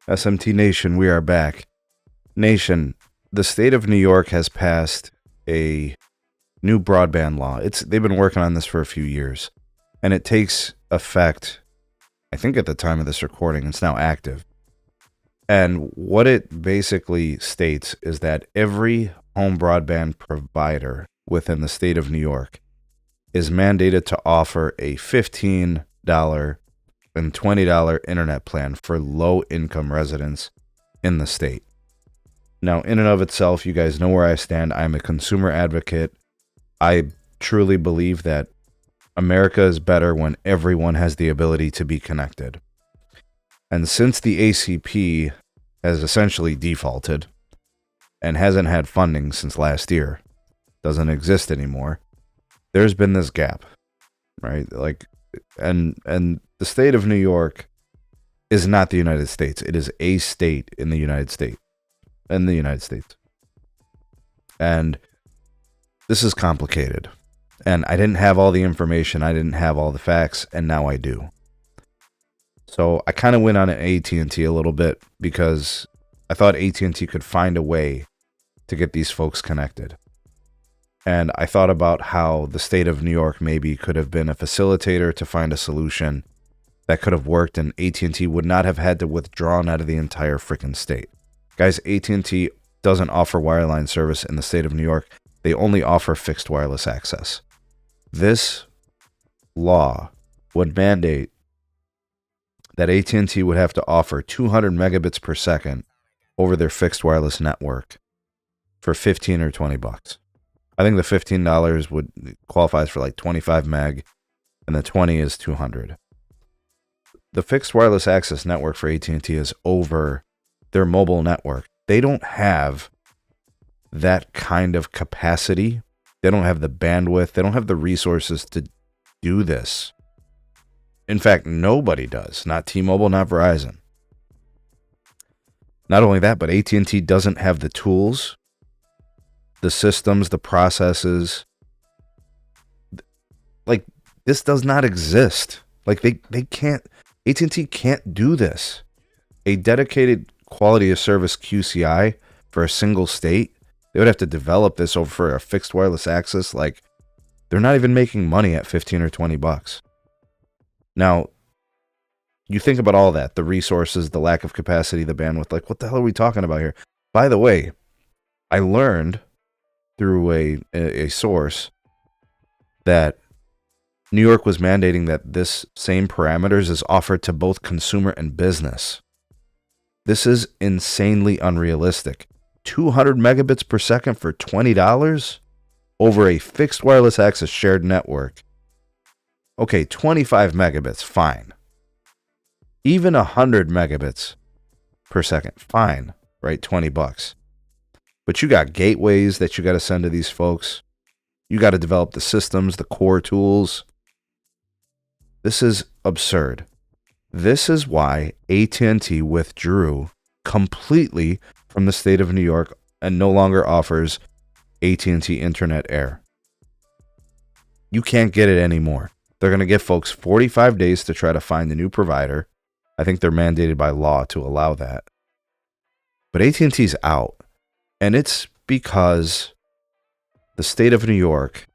SMT Nation, we are back. Nation, the state of New York has passed a new broadband law. They've been working on this for a few years, and it takes effect, I think at the time of this recording. It's now active. And what it basically states is that every home broadband provider within the state of New York is mandated to offer a $15 and $20 internet plan for low-income residents in the state. Now, in and of itself, you guys know where I stand. I'm a consumer advocate. I truly believe that America is better when everyone has the ability to be connected. And since the ACP has essentially defaulted and hasn't had funding since last year, doesn't exist anymore, there's been this gap, right? And the state of New York is not the United States. It is a state in the United States. And this is complicated. And I didn't have all the information. I didn't have all the facts, and now I do. So I kind of went on AT&T a little bit because I thought AT&T could find a way to get these folks connected. And I thought about how the state of New York maybe could have been a facilitator to find a solution that could have worked, and AT&T would not have had to withdraw out of the entire freaking state. Guys, AT&T doesn't offer wireline service in the state of New York. They only offer fixed wireless access. This law would mandate that AT&T would have to offer 200 megabits per second over their fixed wireless network for $15 or $20. I think the $15 would qualifies for like 25 meg, and the 20 is 200. The fixed wireless access network for AT&T is over their mobile network. They don't have that kind of capacity. They don't have the bandwidth. They don't have the resources to do this. In fact, nobody does. Not T-Mobile, not Verizon. Not only that, but AT&T doesn't have the tools, the systems, the processes. Like, this does not exist. Like, they can't, AT&T can't do this. A dedicated quality of service QCI for a single state, they would have to develop this over for a fixed wireless access. Like, they're not even making money at $15 or $20. Now, you think about all that, the resources, the lack of capacity, the bandwidth, like, what the hell are we talking about here? By the way, I learned through a source that New York was mandating that this same parameters is offered to both consumer and business. This is insanely unrealistic. 200 megabits per second for $20 over a fixed wireless access shared network. Okay, 25 megabits, fine. Even 100 megabits per second, fine, right? $20. But you got gateways that you got to send to these folks. You got to develop the systems, the core tools. This is absurd. This is why AT&T withdrew completely from the state of New York and no longer offers AT&T Internet Air. You can't get it anymore. They're going to give folks 45 days to try to find a new provider. I think they're mandated by law to allow that. But AT&T's out. And it's because the state of New York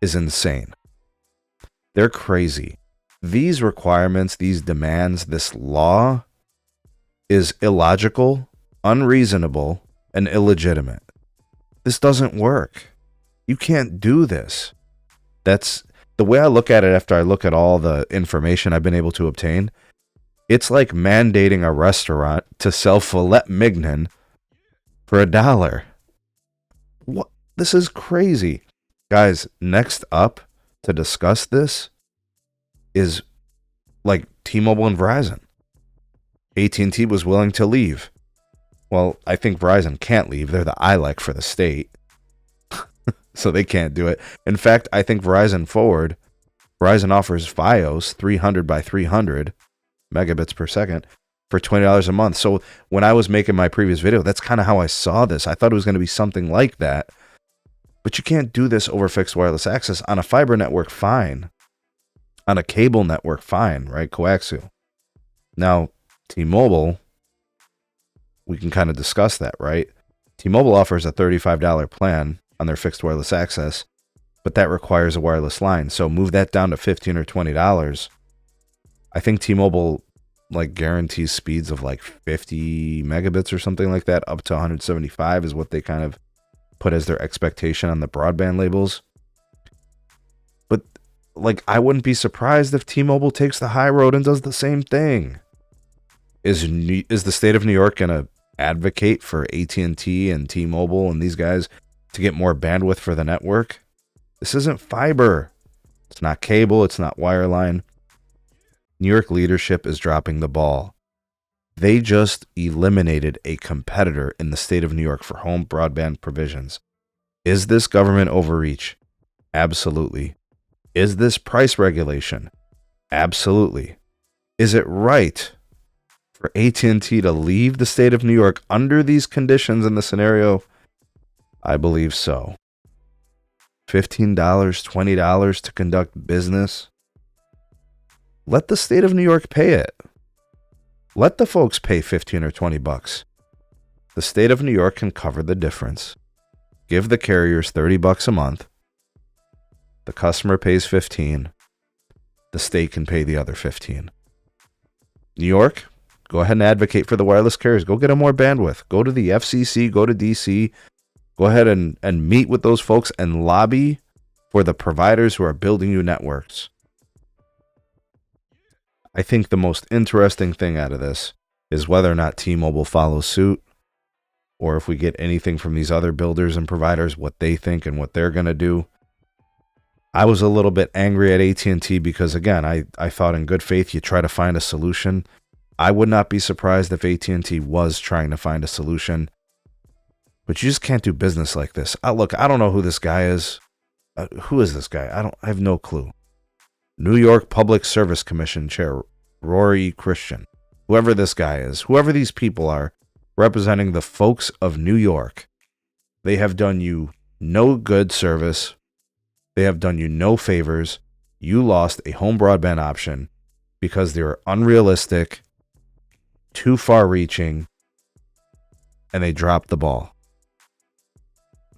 is insane. They're crazy. These requirements, these demands, this law is illogical, unreasonable, and illegitimate. This doesn't work. You can't do this. That's the way I look at it after I look at all the information I've been able to obtain. It's like mandating a restaurant to sell filet mignon for $1. What? This is crazy. Guys, next up to discuss this is like T-Mobile and Verizon. AT&T was willing to leave. Well, I think Verizon can't leave. They're the ILEC for the state. So they can't do it. In fact, I think Verizon offers Fios 300 by 300 megabits per second for $20 a month. So when I was making my previous video, that's kind of how I saw this. I thought it was going to be something like that. But you can't do this over fixed wireless access. On a fiber network, fine. On a cable network, fine, right? Coaxial. Now, T-Mobile we can kind of discuss that, right? T-Mobile offers a $35 plan on their fixed wireless access, but that requires a wireless line. So move that down to $15 or $20. I think T-Mobile like guarantees speeds of like 50 megabits or something like that, up to 175 is what they kind of put as their expectation on the broadband labels. But like, I wouldn't be surprised if T-Mobile takes the high road and does the same thing. Is the state of New York going to advocate for AT&T and T-Mobile and these guys to get more bandwidth for the network? This isn't fiber. It's not cable. It's not wireline. New York leadership is dropping the ball. They just eliminated a competitor in the state of New York for home broadband provisions. Is this government overreach? Absolutely. Is this price regulation? Absolutely. Is it right for AT&T to leave the state of New York under these conditions in the scenario? I believe so. $15, $20 to conduct business. Let the state of New York pay it. Let the folks pay 15 or 20 bucks. The state of New York can cover the difference. Give the carriers 30 bucks a month. The customer pays 15. The state can pay the other 15. New York, go ahead and advocate for the wireless carriers. Go get them more bandwidth. Go to the FCC, go to DC. Go ahead and meet with those folks and lobby for the providers who are building you networks. I think the most interesting thing out of this is whether or not T-Mobile follows suit, or if we get anything from these other builders and providers, what they think and what they're going to do. I was a little bit angry at AT&T because, again, I thought in good faith you try to find a solution. I would not be surprised if AT&T was trying to find a solution. But you just can't do business like this. Look, I don't know who this guy is. Who is this guy? I have no clue. New York Public Service Commission Chair Rory Christian. Whoever this guy is, whoever these people are representing the folks of New York, they have done you no good service. They have done you no favors. You lost a home broadband option because they were unrealistic, too far-reaching, and they dropped the ball.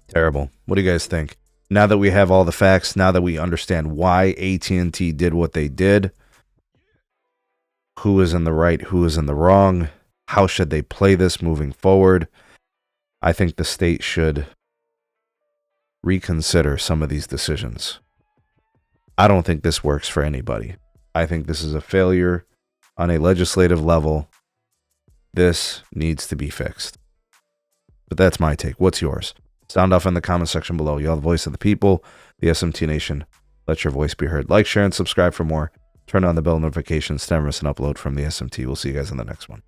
Terrible. What do you guys think? Now that we have all the facts, now that we understand why AT&T did what they did, who is in the right, who is in the wrong, how should they play this moving forward? I think the state should reconsider some of these decisions. I don't think this works for anybody. I think this is a failure on a legislative level. This needs to be fixed. But that's my take. What's yours? Sound off in the comment section below. You're the voice of the people, the SMT Nation. Let your voice be heard. Like, share, and subscribe for more. Turn on the bell notifications to never miss an upload from the SMT. We'll see you guys in the next one.